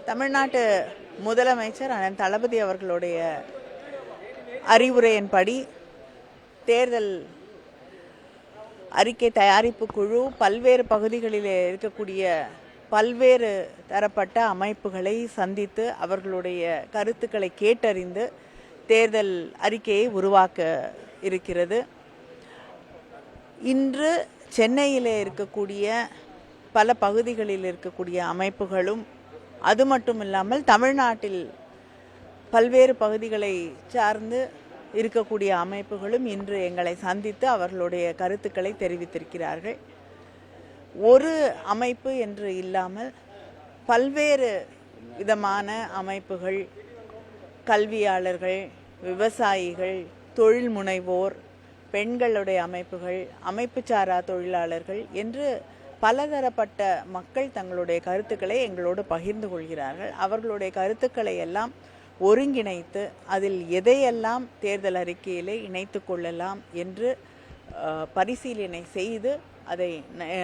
தமிழ்நாட்டு முதலமைச்சர் அண்ணன் தளபதி அவர்களுடைய அறிவுரையின்படி தேர்தல் அறிக்கை தயாரிப்பு குழு பல்வேறு பகுதிகளில் இருக்கக்கூடிய பல்வேறு தரப்பட்ட அமைப்புகளை சந்தித்து அவர்களுடைய கருத்துக்களை கேட்டறிந்து தேர்தல் அறிக்கையை உருவாக்க இருக்கிறது. இன்று சென்னையில் இருக்கக்கூடிய பல பகுதிகளில் இருக்கக்கூடிய அமைப்புகளும் அது மட்டும் இல்லாமல் தமிழ்நாட்டில் பல்வேறு பகுதிகளை சார்ந்து இருக்கக்கூடிய அமைப்புகளும் இன்று எங்களை சந்தித்து அவர்களுடைய கருத்துக்களை தெரிவித்திருக்கிறார்கள். ஒரு அமைப்பு என்று இல்லாமல் பல்வேறு விதமான அமைப்புகள், கல்வியாளர்கள், விவசாயிகள், தொழில் முனைவோர், பெண்களுடைய அமைப்புகள், அமைப்புச்சாரா தொழிலாளர்கள் என்று பலதரப்பட்ட மக்கள் தங்களுடைய கருத்துக்களை எங்களோடு பகிர்ந்து கொள்கிறார்கள். அவர்களுடைய கருத்துக்களை எல்லாம் ஒருங்கிணைத்து அதில் எதையெல்லாம் தேர்தல் அறிக்கையிலே இணைத்து கொள்ளலாம் என்று பரிசீலனை செய்து அதை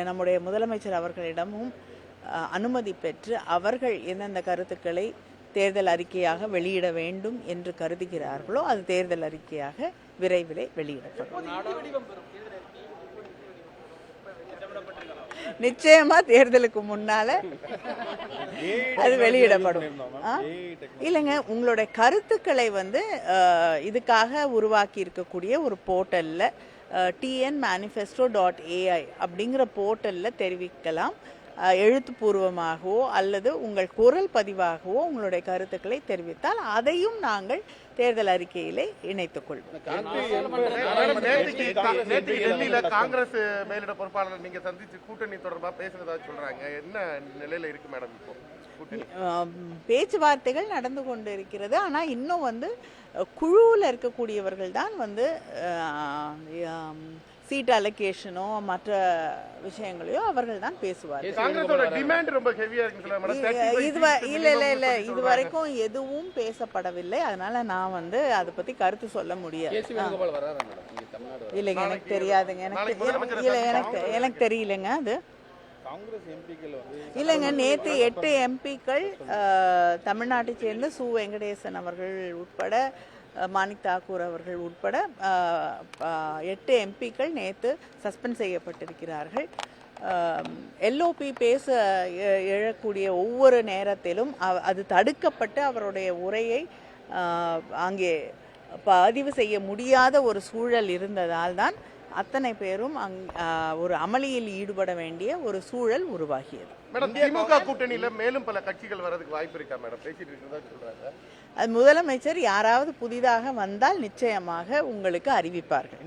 நம்முடைய முதலமைச்சர் அவர்களிடமும் அனுமதி பெற்று அவர்கள் எந்தெந்த கருத்துக்களை தேர்தல் அறிக்கையாக வெளியிட வேண்டும் என்று கருதுகிறார்களோ அது தேர்தல் அறிக்கையாக விரைவிலே வெளியிடப்படும். நிச்சயமா தேர்தலுக்கு முன்னால அது வெளியிடப்படும். இல்லைங்க, உங்களுடைய கருத்துக்களை இதுக்காக உருவாக்கி இருக்கக்கூடிய ஒரு போர்ட்டல்ல tnmanifesto.ai அப்படிங்கிற போர்ட்டல்ல தெரிவிக்கலாம். எழுத்துப்பூர்வமாகவோ அல்லது உங்கள் குரல் பதிவாகவோ உங்களுடைய கருத்துக்களை தெரிவித்தால் அதையும் நாங்கள் தேர்தல் அறிக்கையிலே இணைத்துக் கொள்வோம். காங்கிரஸ் மேலிட பொறுப்பாளர் நீங்க சந்திச்சு கூட்டணி தொடர்பா பேசுறதா சொல்றாங்க. என்ன நிலையில இருக்கு மேடம் இப்போ கூட்டணி? பேச்சுவார்த்தைகள் நடந்து கொண்டு இருக்கிறது. ஆனா இன்னும் குழுவில் இருக்கக்கூடியவர்கள் தான் சீட் அலோகேஷனோ மற்ற விஷயங்களையோ அவர்கள் தான் பேசுவார்கள். இதுவரைக்கும் எதுவும் பேசப்படவில்லை. அதனால நான் அதை பத்தி கருத்து சொல்ல முடியாது. இல்லைங்க, எனக்கு தெரியாதுங்க. எனக்கு தெரியலங்க. அது இல்லைங்க, நேற்று 8 எம்பிக்கள் தமிழ்நாட்டை சேர்ந்த சு வெங்கடேசன் அவர்கள் உட்பட மாணிக் தாக்கூர் அவர்கள் உட்பட 8 எம்பிக்கள் நேற்று சஸ்பெண்ட் செய்யப்பட்டிருக்கிறார்கள். எல்ஓபி பேச எழக்கூடிய ஒவ்வொரு நேரத்திலும் அது தடுக்கப்பட்டு அவருடைய உரையை அங்கே பதிவு செய்ய முடியாத ஒரு சூழல் இருந்ததால் தான் அத்தனை பேரும் ஒரு அமளியில் ஈடுபட வேண்டிய ஒரு சூழல் உருவாகியது. திமுக கூட்டணியில மேலும் பல கட்சிகள் வரதுக்கு வாய்ப்பு இருக்கா மேடம்? பேசிட்டு இருக்கிறதா சொல்றாங்க. அது முதலமைச்சர் யாராவது புதிதாக வந்தால் நிச்சயமாக உங்களுக்கு அறிவிப்பார்கள்.